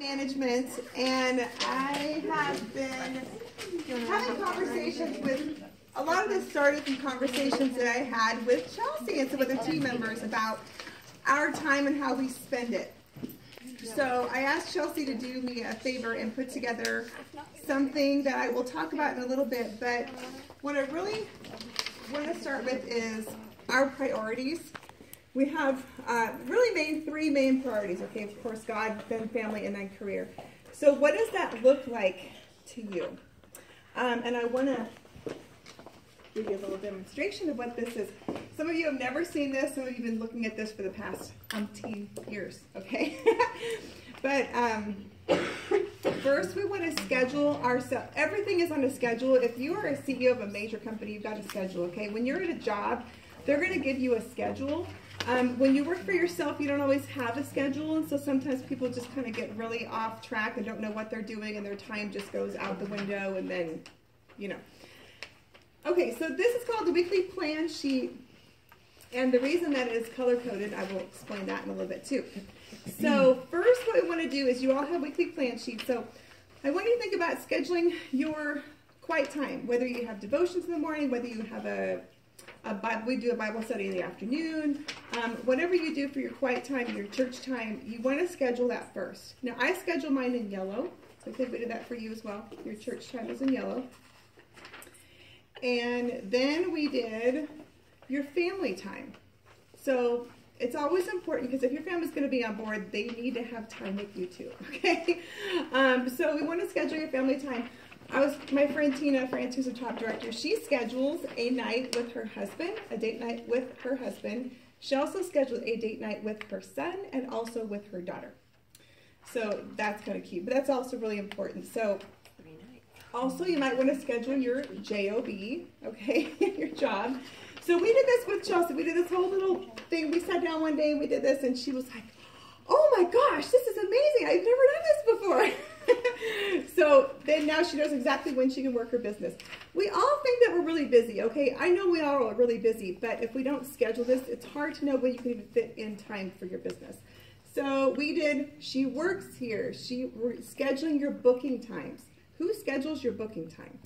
management, and I have been having conversations with, a lot of this started from conversations that I had with Chelsea and some other team members about our time and how we spend it. So I asked Chelsea to do me a favor and put together something that I will talk about in a little bit, but what I really want to start with is our priorities. We have really three main priorities, okay? Of course, God, then family, and then career. So what does that look like to you? And I want to give you a little demonstration of what this is. Some of you have never seen this. Some of you have been looking at this for the past umpteen years, okay? But first, we want to schedule ourselves. Everything is on a schedule. If you are a CEO of a major company, you've got a schedule, okay? When you're at a job, they're going to give you a schedule. When you work for yourself, you don't always have a schedule, and so sometimes people just kind of get really off track and don't know what they're doing, and their time just goes out the window, and then, you know. Okay, so this is called the weekly plan sheet, and the reason that it is color-coded, I will explain that in a little bit too. So first what we want to do is you all have weekly plan sheets, so I want you to think about scheduling your quiet time, whether you have devotions in the morning, whether you have we do a Bible study in the afternoon, whatever you do for your quiet time, your church time, you want to schedule that first. Now, I schedule mine in yellow, so I think we did that for you as well. Your church time is in yellow. And then we did your family time. So it's always important, because if your family's going to be on board, they need to have time with you too, okay? So we want to schedule your family time. My friend Tina France, who's a top director, she schedules a night with her husband, a date night with her husband. She also scheduled a date night with her son and also with her daughter. So that's kind of key, but that's also really important. So also you might want to schedule your job, okay, your job. So we did this with Chelsea. We did this whole little thing. We sat down one day and we did this, and she was like, oh my gosh, this is amazing. I've never done this before. So then now she knows exactly when she can work her business. We all think that we're really busy, okay? I know we all are really busy, but if we don't schedule this, it's hard to know when you can even fit in time for your business. So we did, she works here. We're scheduling your booking times. Who schedules your booking time?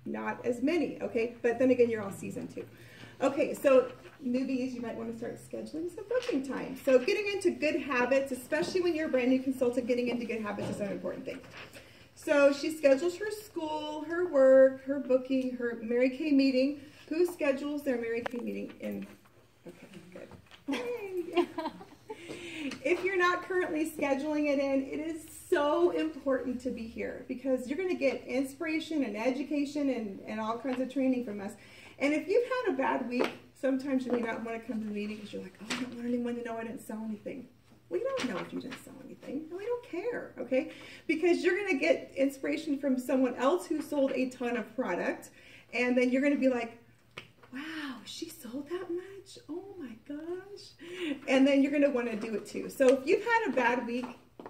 Not as many, okay? But then again, you're all seasoned too. Okay, so newbies, you might want to start scheduling some booking time. So getting into good habits, especially when you're a brand new consultant, getting into good habits is an important thing. So she schedules her school, her work, her booking, her Mary Kay meeting. Who schedules their Mary Kay meeting in? Okay, good. If you're not currently scheduling it in, it is so important to be here, because you're going to get inspiration and education and all kinds of training from us. And if you've had a bad week, sometimes you may not want to come to the meeting because you're like, oh, I don't want anyone to know I didn't sell anything. Well, you don't know if you didn't sell anything, and we don't care, okay? Because you're going to get inspiration from someone else who sold a ton of product, and then you're going to be like, wow, she sold that much? Oh my gosh. And then you're going to want to do it too. So if you've had a bad week,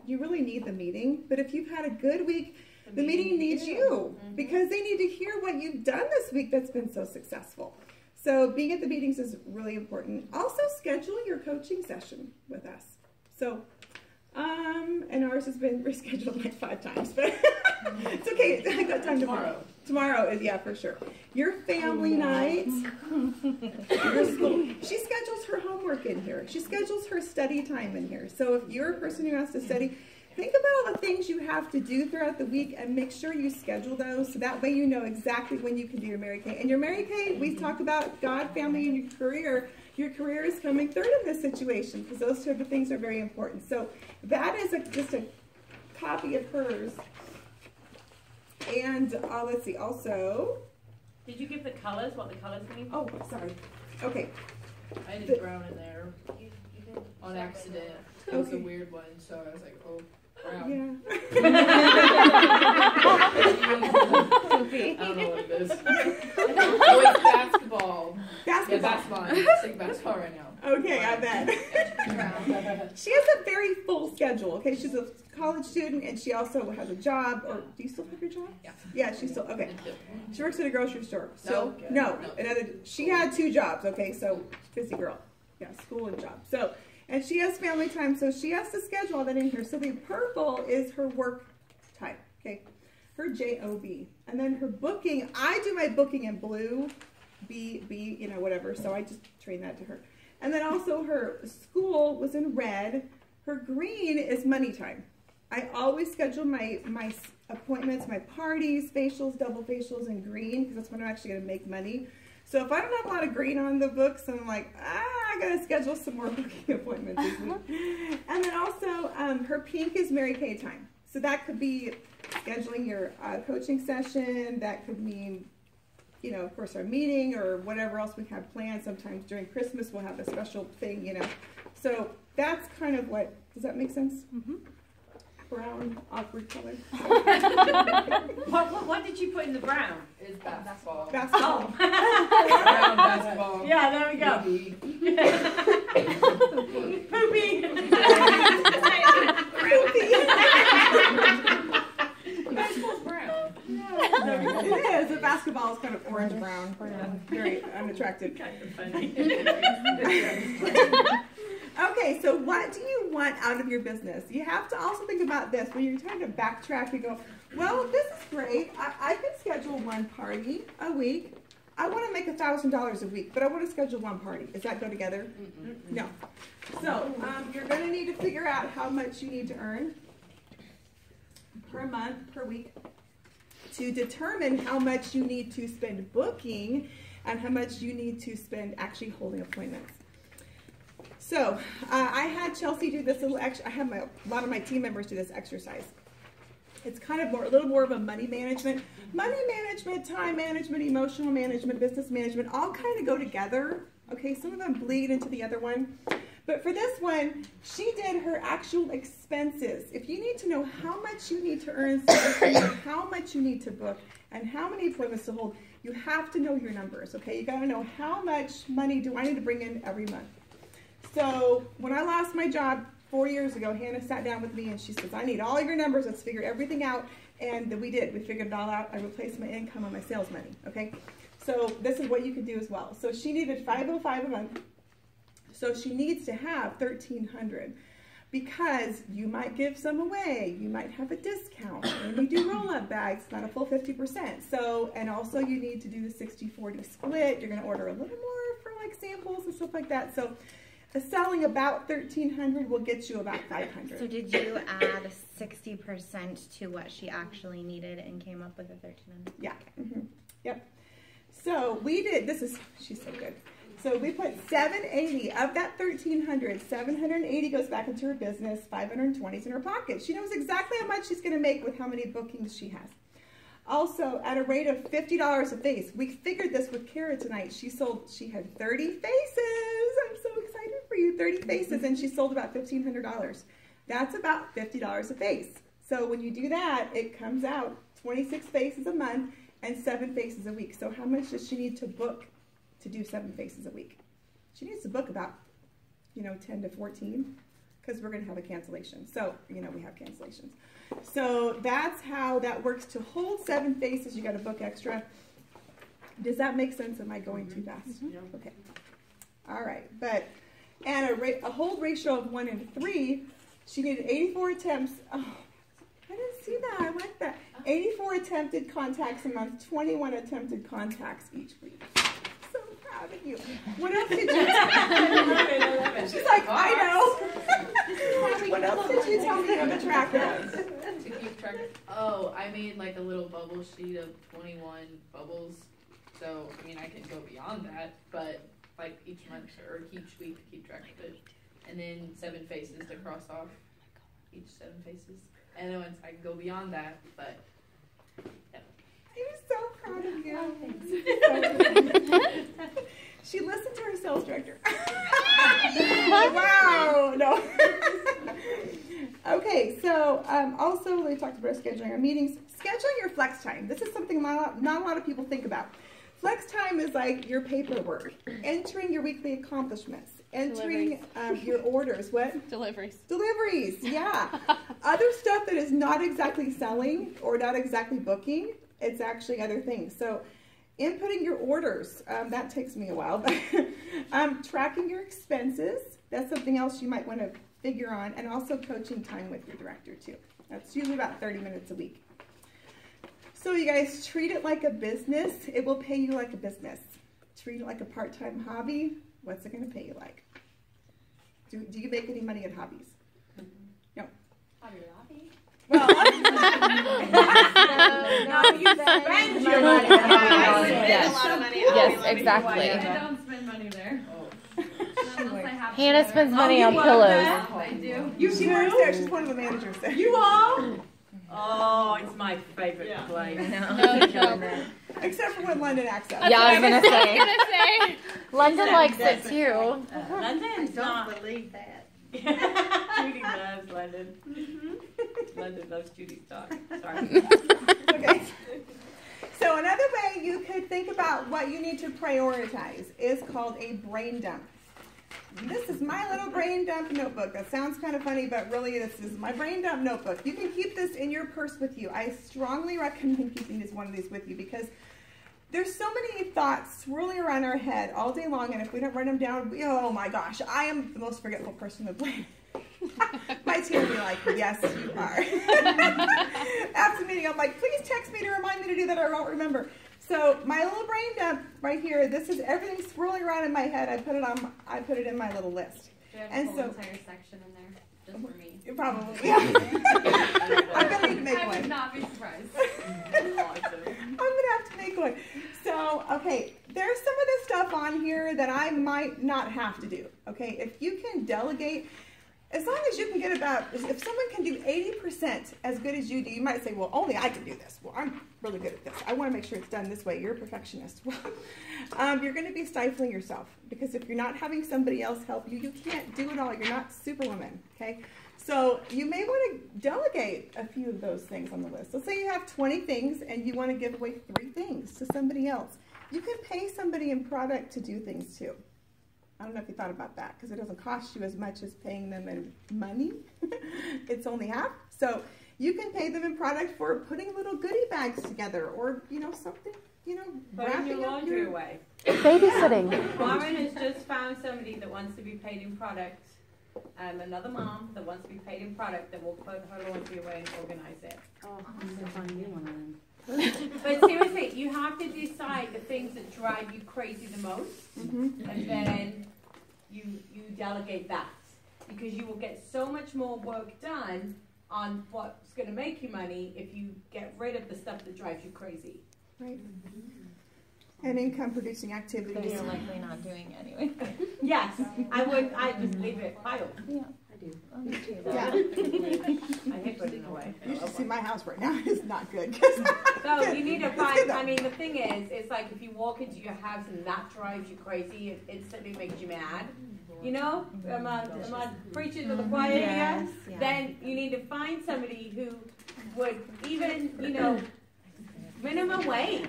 you really need the meeting. But if you've had a good week, the meeting needs you, because they need to hear what you've done this week that's been so successful. So being at the meetings is really important. Also, schedule your coaching session with us. So, and ours has been rescheduled like 5 times, but it's okay. I got time tomorrow. Tomorrow is, yeah, for sure. Your family night, your school. She schedules her homework in here. She schedules her study time in here. So if you're a person who has to study, think about all the things you have to do throughout the week and make sure you schedule those, so that way you know exactly when you can do your Mary Kay. And your Mary Kay, we talk about God, family, and your career. Your career is coming third in this situation, because those type of things are very important. So that is just a copy of hers. And let's see, also. Did you give the colors, what the colors mean? Oh, sorry. Okay. I did brown in there on accident. It was a weird one, so I was like, oh, brown. Yeah. I don't know what it is. Oh, it's basketball. Basketball. Yeah, basketball. I'm playing basketball right now. Okay, I bet. She has a very full schedule, okay? She's a college student, and she also has a job. Or do you still have your job? Yeah. Yeah, she's still, okay. She works at a grocery store. So, no. She had 2 jobs, okay? So, busy girl. Yeah, school and job. So, And she has family time, so she has to schedule all that in here. So the purple is her work time, okay? Her J-O-B. And then her booking, I do my booking in blue, B, you know, whatever. So I just train that to her. And then also her school was in red. Her green is money time. I always schedule my appointments, my parties, facials, double facials in green, because that's when I'm actually going to make money. So if I don't have a lot of green on the books, I'm like, I got to schedule some more booking appointments this week. And then also her pink is Mary Kay time. So that could be scheduling your coaching session. That could mean, you know, of course, our meeting or whatever else we have planned. Sometimes during Christmas we'll have a special thing, you know. So that's kind of what, does that make sense? Mm-hmm. Brown, awkward color. What did you put in the brown? It's basketball. Basketball. Brown basketball. Yeah, there we go. Poopy. Basketball's brown. It is. The basketball is kind of orange brown. Very unattractive. Kind of funny. Okay, so what do you want out of your business? You have to also think about this. When you're trying to backtrack, you go, well, this is great. I can schedule one party a week. I want to make $1,000 a week, but I want to schedule one party. Does that go together? No. So you're going to need to figure out how much you need to earn per month, per week, to determine how much you need to spend booking and how much you need to spend actually holding appointments. So I had Chelsea do this little I have a lot of my team members do this exercise. It's kind of a little more of a money management, time management, emotional management, business management, all kind of go together. Okay, some of them bleed into the other one. But for this one, she did her actual expenses. If you need to know how much you need to earn, how much you need to book, and how many appointments to hold, you have to know your numbers, okay? You got to know how much money do I need to bring in every month. So when I lost my job 4 years ago, Hannah sat down with me and she says, I need all your numbers. Let's figure everything out. And we did. We figured it all out. I replaced my income on my sales money, okay? So this is what you could do as well. So she needed $505 a month. So she needs to have $1,300 because you might give some away. You might have a discount. When you do roll-up bags, not a full 50%. So, and also you need to do the 60-40 split. You're going to order a little more for like samples and stuff like that. So selling about $1,300 will get you about $500. So did you add 60% to what she actually needed and came up with a $1,300? Yeah. Mm-hmm. Yep. So we did, she's so good. So we put $780 of that $1,300. $780 goes back into her business. $520 is in her pocket. She knows exactly how much she's going to make with how many bookings she has. Also, at a rate of $50 a face. We figured this with Kara tonight. She had 30 faces. I'm so excited for you. 30 faces, and she sold about $1,500. That's about $50 a face. So when you do that, it comes out 26 faces a month and 7 faces a week. So how much does she need to book to do 7 faces a week? She needs to book about, 10 to 14, because we're going to have a cancellation. So, we have cancellations. So that's how that works. To hold 7 faces, you got to book extra. Does that make sense? Am I going too fast? Mm-hmm. Okay. All right. And a hold ratio of 1 in 3, she needed 84 attempts. Oh, I didn't see that. I like that. 84 attempted contacts a month, 21 attempted contacts each week. So proud of you. What else did you do? She's like, I know. What else did you tell me on the tracker? To keep track. Oh, I made like a little bubble sheet of 21 bubbles. So, I can go beyond that, but like each month or each week to keep track of it. And then 7 faces to cross off each 7 faces. And then once I can go beyond that, but yeah. I'm so proud of you. She listened to her sales director. Wow. No. Okay, so also we talked about scheduling our meetings. Scheduling your flex time. This is something not a lot of people think about. Flex time is like your paperwork, entering your weekly accomplishments, entering your orders. What? Deliveries. Deliveries, yeah. Other stuff that is not exactly selling or not exactly booking, it's actually other things. So inputting your orders, that takes me a while. But tracking your expenses, That's something else you might want to figure on, and also coaching time with your director too. That's usually about 30 minutes a week. So you guys, treat it like a business. It will pay you like a business. Treat it like a part-time hobby. What's it going to pay you like? Do you make any money at hobbies? No. Hobby Lobby. Well, No, you spend your money. Yes, exactly. I don't spend money there. Unless I have Hannah to. spends money you on work pillows. there? I do. she works there. She's one of the managers there. You are? Oh, it's my favorite place. Except for when London acts up. Yeah, I was gonna say. London likes it too. London's not. believe that. Judy loves London. London loves Judy's dog. Sorry. Okay. So another way you could think about what you need to prioritize is called a brain dump. This is my little brain dump notebook. That sounds kind of funny, but really this is my brain dump notebook. You can keep this in your purse with you. I strongly recommend keeping one of these with you because there's so many thoughts swirling around our head all day long, and if we don't write them down, oh my gosh, I am the most forgetful person in the planet. My team will be like, yes, you are. After the meeting, I'm like, please text me to remind me to do that, or I won't remember. So my little brain dump right here, this is everything swirling around in my head. I put it in my little list. Do you have And a whole so- entire section in there just for me? Probably, yeah. I'm gonna need to make I would one. not be surprised. I'm gonna have to make one. So, okay, there's some of this stuff on here that I might not have to do. Okay, if you can delegate, as long as you can get about, if someone can do 80% as good as you do, you might say, well, only I can do this. Well, I'm really good at this. I want to make sure it's done this way. You're a perfectionist. Well, you're going to be stifling yourself because if you're not having somebody else help you, you can't do it all. You're not Superwoman, okay? So you may want to delegate a few of those things on the list. Let's say you have 20 things and you want to give away 3 things to somebody else. You can pay somebody in product to do things too. I don't know if you thought about that because it doesn't cost you as much as paying them in money. It's only half. So you can pay them in product for putting little goodie bags together or, something, Putting wrapping your up laundry your... away. Babysitting. Lauren has just found somebody that wants to be paid in product. Another mom that wants to be paid in product that will put her laundry away and organize it. Oh, I'm gonna find you one of them. But seriously, you have to decide the things that drive you crazy the most, and then you delegate that because you will get so much more work done on what's going to make you money if you get rid of the stuff that drives you crazy. Right. And income producing That activities. you're likely not doing anyway. Yes, I just leave it piled. Yeah. I do. Oh, me too. Yeah. I hate putting it away. You should see my house right now. It's not good. So you need to find, I mean, the thing is, it's like if you walk into your house and that drives you crazy, it instantly makes you mad. Am I preaching to the choir here? Yes, yeah. Then you need to find somebody who would even, minimum wage.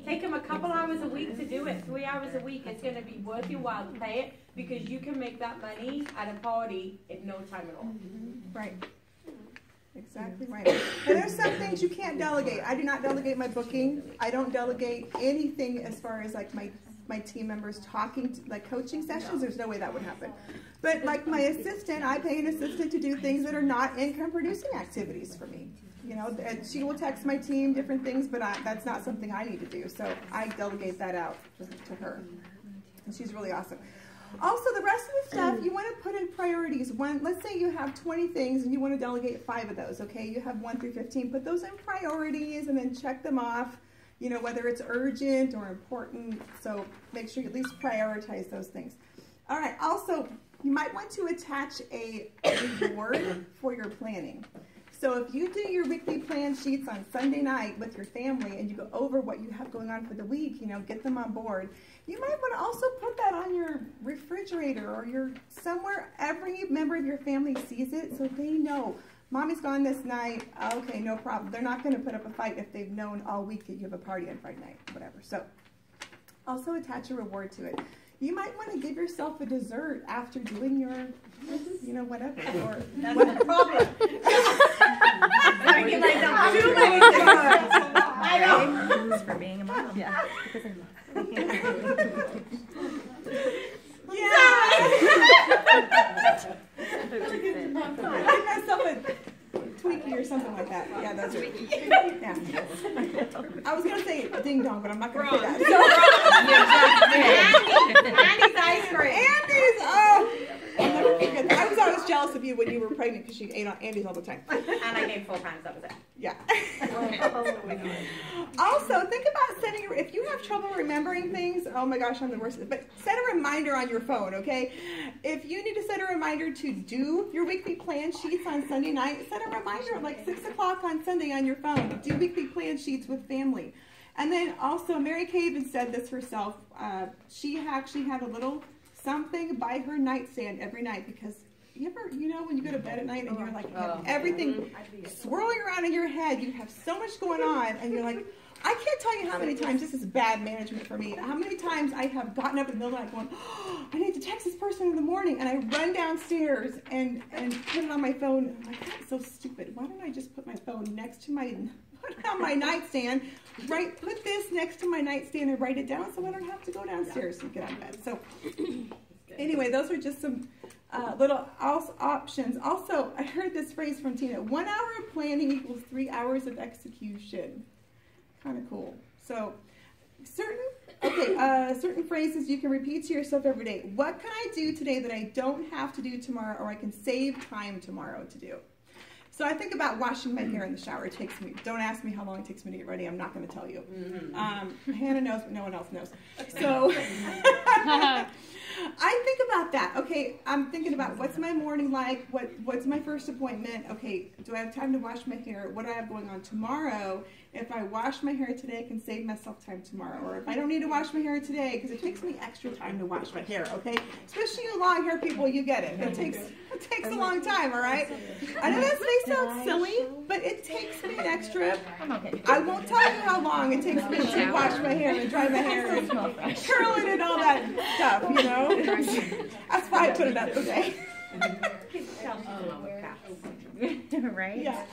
Take them a couple hours a week to do it, 3 hours a week. It's going to be worth your while to pay it because you can make that money at a party in no time at all. Right. Exactly right. And there's some things you can't delegate. I do not delegate my booking. I don't delegate anything as far as like my team members talking, like coaching sessions. There's no way that would happen. But like my assistant, I pay an assistant to do things that are not income producing activities for me. And she will text my team different things, but that's not something I need to do. So I delegate that out to her. And she's really awesome. Also, the rest of the stuff, you want to put in priorities. Let's say you have 20 things and you want to delegate 5 of those, okay? You have 1 through 15. Put those in priorities and then check them off, whether it's urgent or important. So make sure you at least prioritize those things. All right, also, you might want to attach a reward for your planning. So if you do your weekly plan sheets on Sunday night with your family and you go over what you have going on for the week, get them on board, you might want to also put that on your refrigerator or somewhere every member of your family sees it so they know, Mommy's gone this night, okay, no problem. They're not going to put up a fight if they've known all week that you have a party on Friday night, whatever. So also attach a reward to it. You might want to give yourself a dessert after doing your, whatever. Or That's the problem. Too many I know. Thanks for being a mom. Yeah. Yeah. Tweaky or something like that. Yeah, those are. Yeah. I was gonna say ding dong, but I'm not gonna say that. Andy's ice cream. Andy's. Oh, I'll never forget that. I was always jealous of you when you were pregnant because you ate on Andy's all the time. And I gave full times. That was it. Yeah. Also, think about setting. If you have trouble remembering things, oh my gosh, I'm the worst. But set a reminder on your phone, okay? If you need to set a reminder to do your weekly plan sheets on Sunday night, set a reminder at like 6 o'clock on Sunday on your phone. Do weekly plan sheets with family. And then also, Mary Kay even said this herself. She actually had a little something by her nightstand every night because you know, when you go to bed at night and you're like, you have everything swirling around in your head, you have so much going on, and you're like, I can't tell you how many times, this is bad management for me, how many times I have gotten up in the middle of the night going, oh, I need to text this person in the morning, and I run downstairs and put it on my phone. I'm like, that's so stupid. Why don't I just put my phone next to put it on my nightstand, put this next to my nightstand and write it down so I don't have to go downstairs and get out of bed. So anyway, those are just some little options. Also, I heard this phrase from Tina, 1 hour of planning equals 3 hours of execution. Kind of cool. So certain phrases you can repeat to yourself every day. What can I do today that I don't have to do tomorrow, or I can save time tomorrow to do? So I think about washing my hair in the shower. It takes me, don't ask me how long it takes me to get ready. I'm not going to tell you. Hannah knows, but no one else knows. So I think about that. Okay, I'm thinking about what's my morning like, what's my first appointment, okay, do I have time to wash my hair, what do I have going on tomorrow? If I wash my hair today, I can save myself time tomorrow. Or if I don't need to wash my hair today, because it takes me extra time to wash my hair, okay? Especially you long hair people, you get it. It takes a long time, all right? I know this may sound silly, but it takes me an extra, I won't tell you how long it takes me to wash my hair and dry my hair and curl it and all that stuff, you know? That's why I put it up today. Right? Yeah.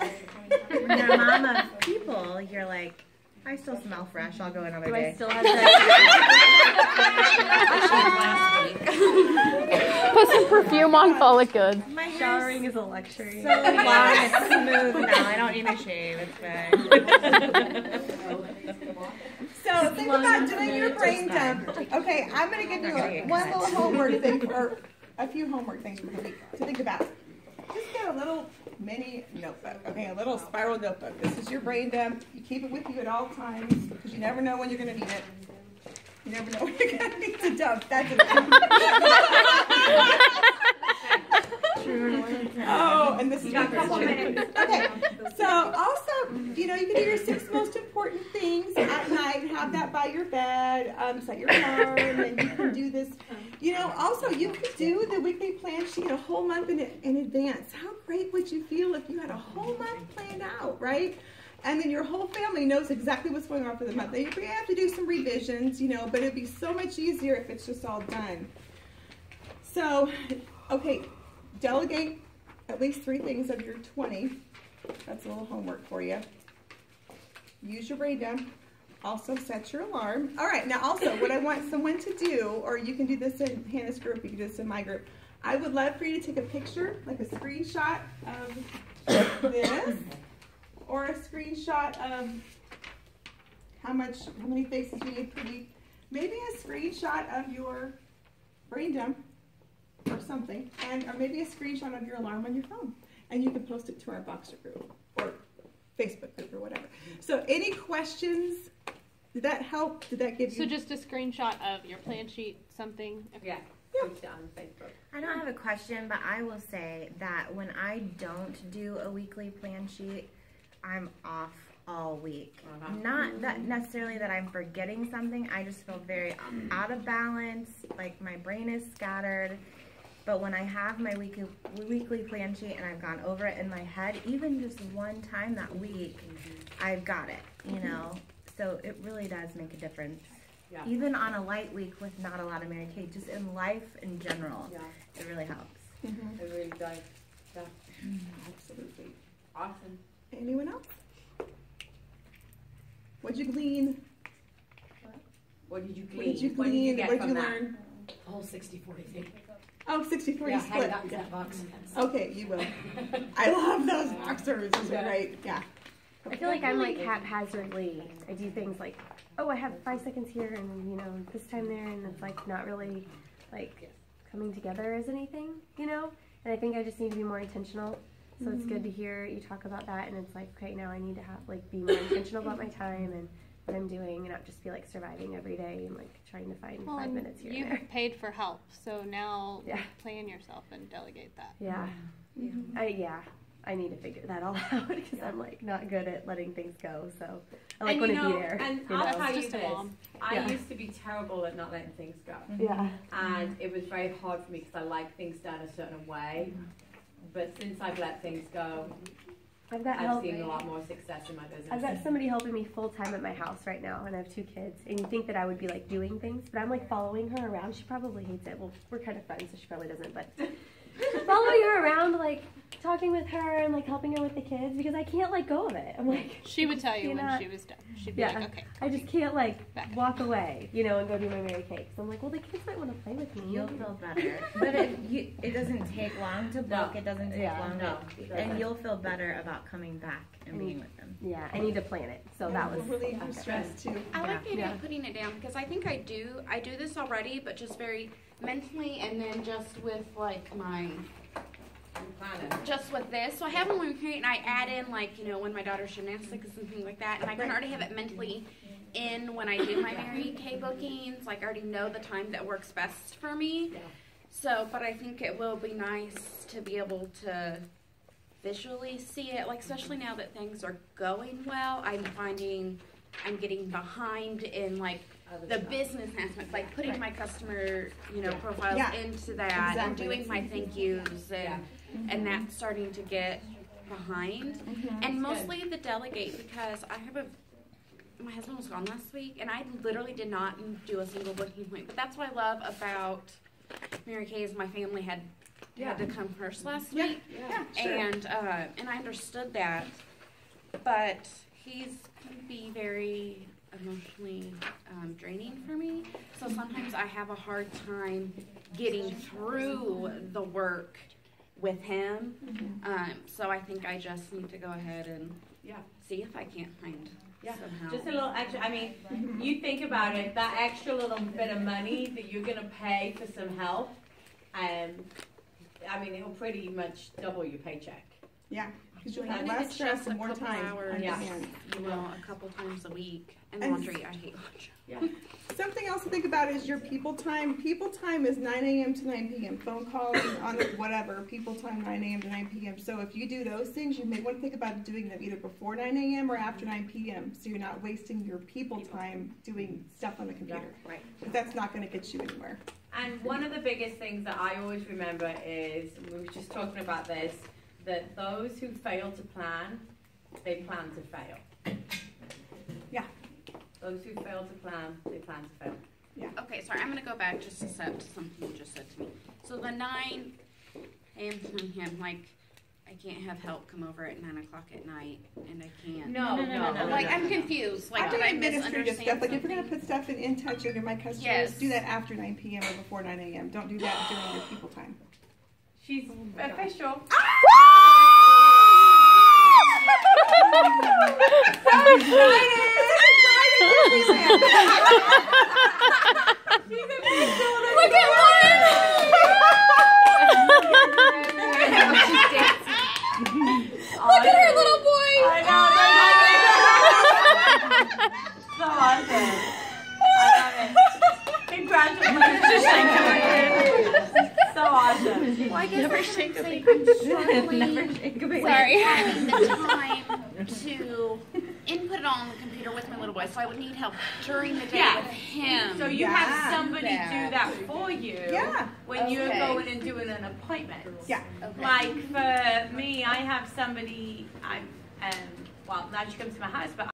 When you're a mom of people, you're like, I still smell fresh. I'll go another Do day. I still have that? Put some perfume on, call it good. My Showering is a luxury. so long and smooth now. I don't need to shave. It's fine. So think about doing your brain dump. Okay, I'm going to give you one little homework thing, or a few homework things for the week to think about. Just get a little mini notebook, okay, a little spiral notebook. This is your brain dump. You keep it with you at all times because you never know when you're going to need it. You never know when you're going to need to dump. That's it. Oh, and this is my question. Okay, so also, you know, you can do your 6 most important things at night. Have that by your bed. Set your alarm, and you can do this. You know, also, you could do the weekly plan sheet a whole month in advance. How great would you feel if you had a whole month planned out, right? And then your whole family knows exactly what's going on for the month. You may have to do some revisions, you know, but it'd be so much easier if it's just all done. So, okay, delegate at least 3 things of your 20. That's a little homework for you. Use your brain dump. Also set your alarm. All right, now also what I want someone to do, or you can do this in Hannah's group, you can do this in my group. I would love for you to take a picture, like a screenshot of this, or a screenshot of how many faces you need per week. Maybe a screenshot of your brain dump or something, or maybe a screenshot of your alarm on your phone. And you can post it to our Boxer group or Facebook group or whatever. So any questions? Did that help? Did that give you? So just a screenshot of your plan sheet, something? Yeah. Post it on Facebook. I don't have a question, but I will say that when I don't do a weekly plan sheet, I'm off all week. Not that necessarily that I'm forgetting something. I just feel very out of balance, like my brain is scattered. But when I have my weekly plan sheet and I've gone over it in my head, even just one time that week, I've got it, you know? So it really does make a difference. Yeah. Even on a light week with not a lot of Mary Kay, just in life in general, it really helps. It really does. Yeah. Absolutely. Awesome. Anyone else? What'd you glean? What did you glean? What did you What did you glean? get What did from you that? learn? The whole 60-40 thing. Oh, 60-40 Yeah, split. I that box. Okay, you will. I love those boxers. Those are great. Yeah. I feel like I'm like haphazardly. I do things like, oh, I have 5 seconds here, and you know, this time there, and it's like not really like coming together as anything, you know. And I think I just need to be more intentional. So it's good to hear you talk about that, and it's like, okay, now I need to have like be more intentional about my time and what I'm doing, and not just be like surviving every day and like trying to find 5 minutes here. You've and there. paid for help, so now Yeah. plan yourself and delegate that. Yeah. I need to figure that all out because I'm like not good at letting things go. So I like want to be there. And you I'll know? tell you Just a this: mom. I used to be terrible at not letting things go, Yeah. and it was very hard for me because I like things done a certain way. But since I've let things go, I've got I've help. seen a lot more success in my business. I've got somebody helping me full time at my house right now, and I have 2 kids. And you think that I would be like doing things, but I'm like following her around. She probably hates it. Well, we're kind of friends, so she probably doesn't. But following her around, like talking with her and like helping her with the kids because I can't let go of it. I'm like, She would tell you when cannot- she was done. She'd be Yeah. like, okay. I just can't like Back. walk away, you know, and go do my Mary Kate. So I'm like, well, the kids might want to play with me. You'll feel better. But it doesn't take long to book. It doesn't take long no, to, and you'll feel better about coming back and being with them. Yeah, I need to plan it. So that was Relieve your stress too. I like the idea Yeah. of putting it down because I think I do this already, but just very mentally, and then just with like my just with this. So I have a Mary Kate, and I add in like, you know, when my daughter's gymnastics and things like that, and I can already have it mentally in when I do my Mary Kay bookings. Like I already know the time that works best for me. So, but I think it will be nice to be able to visually see it, like especially now that things are going well. I'm finding I'm getting behind in like the business aspect, like putting my customer, you know, profiles into that and doing my thank yous and that's starting to get behind. And mostly the delegate because I have my husband was gone last week and I literally did not do a single booking point. But that's what I love about Mary Kay is my family had to come first last week. And I understood that. But he's can be very emotionally draining for me. So sometimes I have a hard time getting through the work with him. So I think I just need to go ahead and see if I can't find somehow. Just a little extra. I mean, you think about it, that extra little bit of money that you're going to pay for some help, I mean, it'll pretty much double your paycheck. Yeah, because you'll I have need less to stress just and more a couple time. hours, on your hands. you know, a couple times a week. And And laundry, I hate laundry. Something else to think about is your people time. People time is 9 a.m. to 9 p.m. Phone calling, on whatever, people time 9 a.m. to 9 p.m. So if you do those things, you may want to think about doing them either before 9 a.m. or after 9 p.m. So you're not wasting your people time doing stuff on the computer. Right. But that's not going to get you anywhere. And one of the biggest things that I always remember is, we were just talking about this, that those who fail to plan, they plan to fail. Yeah. Those who fail to plan, they plan to fail. Yeah. Okay, sorry, I'm going to go back just a sec to something you just said to me. So the 9 a.m. to 9 p.m., like, I can't have help come over at 9 o'clock at night, and I can't. No. Like, I'm confused. Like, did I administrative misunderstand stuff. Like if you're something? going to put stuff in InTouch or my customers, Yes. do that after 9 p.m. or before 9 a.m. Don't do that during your people time. She's official. Look at Lauren! Look at her little boy! I know. So awesome. I love it. Congratulations. So awesome. Well, I guess Never I'm shake a saying baby. I'm struggling Sorry. having the time to input it all on the computer with my little boy, so I would need help during the day with him. So you have somebody do that for you when you're Okay. going and doing an appointment. Yeah. Okay. Like for me, I have somebody, well, now she comes to my house, but